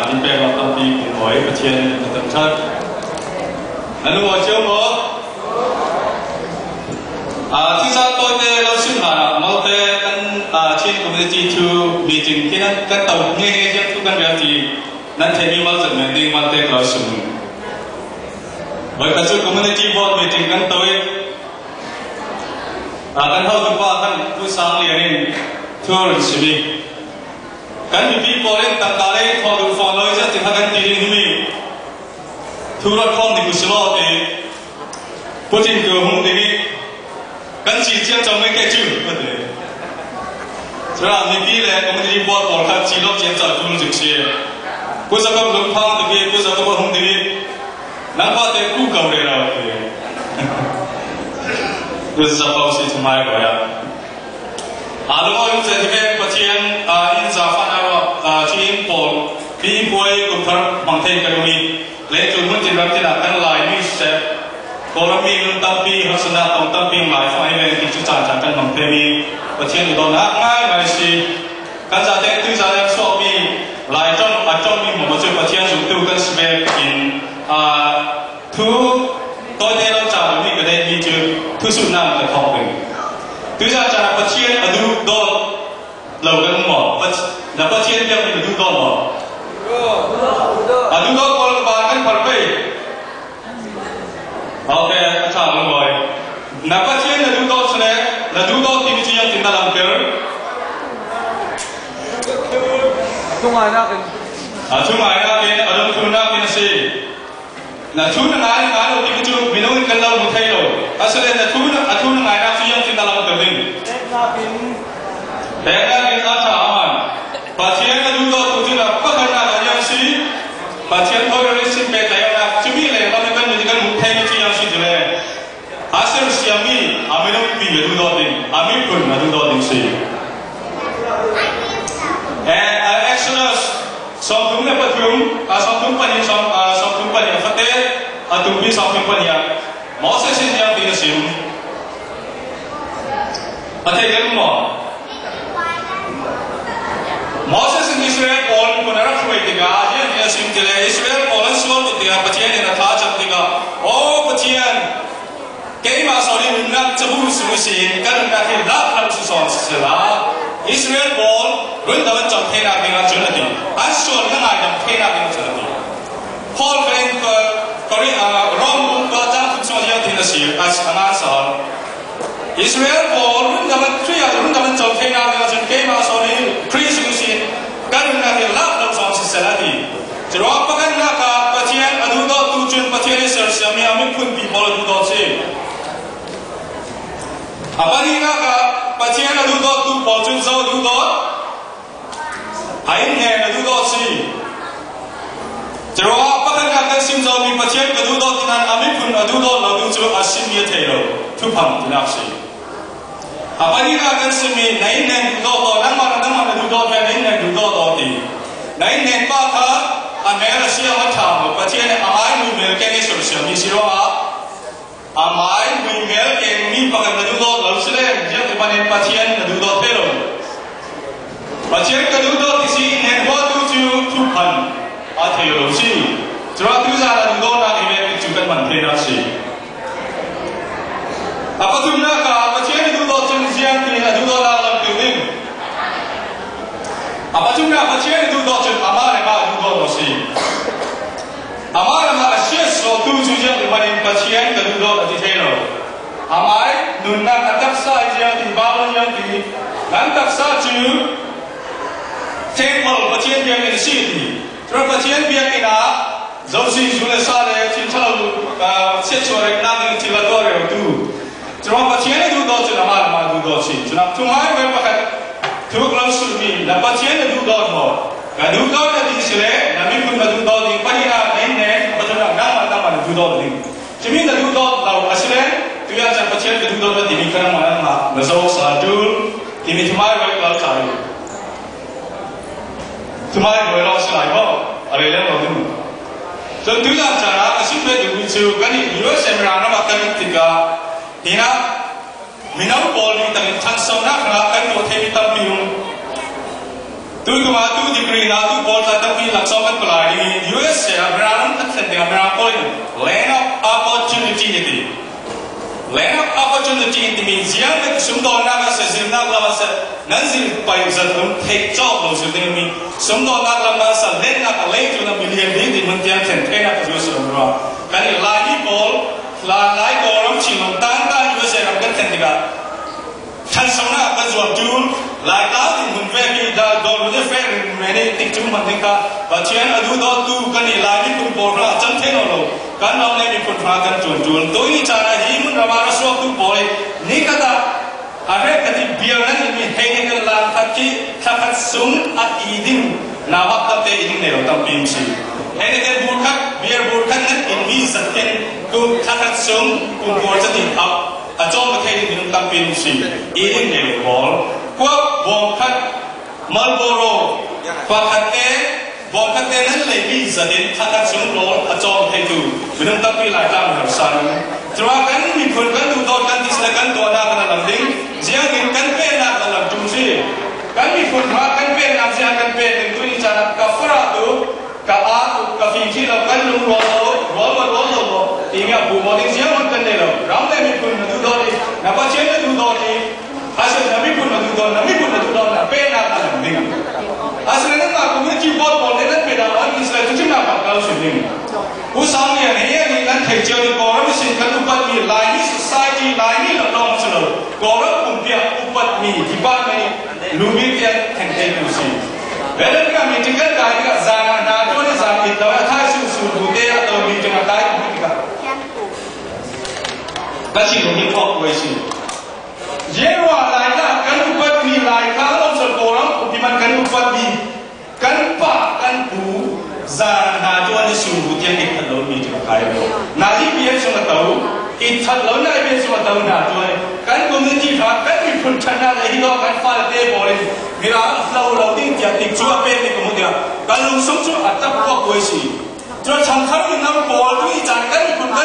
ที่เป็นเราต้องมีหน่วยประเทศต่างชาตินั่นว่าเชื่อมั้ยที่ซาตัวเดียวเราชื่อหามาเตะกันเช่นคอมมูนิตี้ทูมีจริงที่นั่นกันตัวเงี้ยเช่นทุกกันแบบที่นั่นเทมีมาจากเมืองนี้มาเตะเราชื่อเมื่อการคอมมูนิตี้บอร์ดมีจริงกันตัวกันเขาดูว่ากันผู้สร้างเรียนทั่วโลกสิบกันมีปีพอเล่นต่างๆเลยพอดูฟอลเลยจะถึงหากันตีนี้มีทุกรถคอมที่กุศลเองพูดถึงเกี่ยวกับที่นี่กันจีเจียงจะไม่แก่ชื่อก็เลยฉะนั้นมีปีแรกก็ไม่ได้บอกก่อนครับจีรถเจียงจะคุณจึงเชียร์ผู้สักคนลงพังตัวเองผู้สักคนหุ่นที่นี่นั่งว่าแต่คู่เก่าเลยเราเองผู้สักคนสิทำไมก็ยังอาลูกอยู่ที่เป็นประเทศอินซาฟันเอาที่อินโปร์ปีป่วยกุศลบางเทศกันมีเล่นจุดมุ่งที่รักที่หลักกันหลายมิสเซปกรณีลุนตัมปีฮัสนาตองตัมปีหลายฝ่ายเป็นกิจการทางการบางเทศมีประเทศอุดรนักง่ายง่ายสิการจัดเต็มที่จะยังสอบมีหลายจังอาจจะมีหมู่บ้านประเทศสุดที่กันสเปกอินทุกตัวเดียวเราจะมีกันได้มีจุดทุกสุดนั่งแต่ท้องเป็นคือจะจากประเทศอดูโดนเรากันหมดแล้วประเทศยังมีอดูโดนหมดอดูโดนคนบางกันผ่านไปโอเคอาจารย์ลงไปแล้วประเทศอดูโดนเสนออดูโดนที่มีเชียงติดตามเกลือช่วงไหนนักเป็นช่วงไหนนักเป็นอารมณ์ช่วงนักเป็นสินะช่วงนั้นเราที่จู่มีน้องกันเราไม่ใช่หรอกอาศัยนะช่วงนั้นนักเชียงติดตามเกลือแต่นักเป็นอาจารย์ประเทศอดูโดนตัวที่เราพัฒนาได้ยังสิประเทศเขาเรียนสิ่งเป็นแต่ยังนักจะมีอะไรเราไม่กันมีกันมุขให้ที่ยังสิเลยอาศัยเสียมีอามิโนปีอดูโดนอามิคุณอดูโดนสิExodus สองทุ่มเนี่ยประชุมสองทุ่มปัญญาสองทุ่มปัญญาฟัดเตะตุ้มปีสองทุ่มปัญญามอสเซสินยังตีนสิมประเทศกันหมดมอสเซสินอิสราเอลคนคนรักช่วยติกาเยี่ยมสิมติเลยอิสราเอลคนส่วนติกาประเทศเนี่ยท้าจับติกาโอ้ประเทศเกี่ยมาสอนให้รุ่นนักจะพูดสิ่งสิ่งกันนักที่รักเราสุดสอนสิละอิสราเอลคนรุ่นตะวันจับเทน่าเป็นอะไรจุดนี้อันส่วนข้างในจับเทน่าเป็นอะไรจุดนี้พอลเป็นก็เรียกรอมบุกจ้างทุกส่วนยังที่นั่นสิอันนั้นสอนอิสราเอลคนรุ่นตะวันช่วยรุ่นตะวันจับเทน่าเป็นอะไรจุดเกี่ยมาสอนให้คริสต์สิ่งกันนักที่รักเราสอนสิละที่จะรอประกันนักประเทศอดูดตุจุนประเทศอิสราเอลมีอามิคุณปีบอลดูดสิอาวันนี้นักประเทศอดูดตุบอลจุนเจ้าดูดไอ้เนี่ยดูดสิจะรอประกันนักการสิมเจ้ามีประเทศดูดที่นั่นอามิคุณดูดเราดูจุอาศิมีเทโลทุกพันที่นักสิอาวันนี้นักการสิมีไหนเนี่ยดูดนั่งมาดูดแบบไหนเนี่ยดูดที่ไหนเนี่ยป้าค่ะอเมริกาเสียมาทำประเทศอาไม่มีเมลแกนี่สุดเสียมีสิโรอาไม่มีเมลแกมีประกันดูดเราเสียเจ้าที่บ้านประเทศดูดเทโลประเทศก็ดูดที่สิ่งเนี่ยว่าดูจูทุกพันอาเทโลสิจะว่าดูจะดูดนั่งเองเป็นจุดกันมันเทน่าสิอาปัจจุบันก็ประเทศดูดจนเสียงที่ดูดเราลำตัวเองอาปัจจุบันประเทศดูดจนอามาเนี่ยมาดูดเราสิอามาเนี่ยมาเชื่อสโลดูจูเจ้าที่บ้านประเทศก็ดูดที่เทโลอามาหนุนนักตักษาเจ้าที่บ้านเจ้าที่นักตักษาจูเทมเพลประเทศเบียงอินซีที่ตระประเทศเบียงอินาเจ้าสิ่งสุนัขสาเลยที่ทะลุเสียช่วยนักที่ละตัวเร็วดูตระประเทศดูดจนอามาดูดสิจนทุกอย่างเป็นประกันทุกเราสุดมีนับประเทศดูดหมดการดูดเนี่ยที่สิ่งเลยนับมีคุณดูดที่ปนิราเนี่ยปัจจุบันนั่งมาดูดที่จะมีดูดเราสิ่งเลยตัวอย่างจากประเทศดูดที่มีการมาเราจะสอนดูที่มีทุกอย่างเราใช้ทุกอย่างเราใช้ก็อะไรเรื่องเราดูจนตัวอย่างจากสิ่งที่ดูจูกันนี่ยูเอสเอ็มรานะมาตั้งที่ก็ที่นั่นมีน้องบอลมีตั้งชั้นสองนักนะกันตัวเทมิตั้งมีตัวก็มาตัวดีกรีนะตัวบอลตั้งมีหลักสองกัน dengan merangkul land of opportunity itu. Land of opportunity itu means yang itu semua nak sesuatu nak lawan nanti payah sebelum take job lalu sebelum ini semua nak lawan land nak lain tu nak million di mentian nak juga semua. Kali lagi bol, lagi orang cingong tangga juga saya akan tentukan. Kan semua apa jual jual, lagi tahu di munfak ni dah dulu je fair mana tik cuma mereka, bacian adu tu kan lagi pun bola cantik lalu, kan orang ni pun makan jual. Tu ini cara ini ramai suatu boleh, ni kata ada kata biaran ini hanya dalam kaki kaki sum at idin, nawab tapi idin ni orang pimsi. Hanya biar burkan ini sekian ku kaki sum ku boleh jadi up. Ajong berkait dengan tampil si ini ni bol, kuat bongkat Marlboro, kuat bongkat nan lagi jadi kata sumber ajong itu minum tampil lagi harsan. Terakan mikirkan tu kan diselakan tu ada kena landing, jangan kan pernah dalam jumsi. Kan mikirkan pernah jangan pernah itu ni cara kafara tu, kafinci lakukan lolo, ingat buat jangan kan delo. Ramai mikir Napa cina tu doni, asal nabi pun tu doni, pena dalam dengan. Asal ni nak komuniti bol ni nak pena orang Islam tu cuma bakal sendiri. Usahanya ni kan kerja di korang mesti kan upat ni lain society lain lalu macam korang pun dia upat ni dibat ni lumit yang hendak mesti. Betul kami tinggal kaya zana nado ni zana itu ada susu bude atau ni cuma kaya kita. Masih rumit kok wesi. Jewa lainlah kan upat ni lain kalau seorang optimal kan upat ni kan pak kan bu zana jual suruh dia kita lalu ni cuma kaya. Nasi biar semua tahu, ikat lalu nasi biar semua tahu nak jual. Kan komuniti kan ni pun cina lagi tu kan file dia boleh. Mira lalu ni dia jual ni kemudian kalau langsung tu atap kok wesi. Jual cangkang ni nama bol tu ikan kan pun kan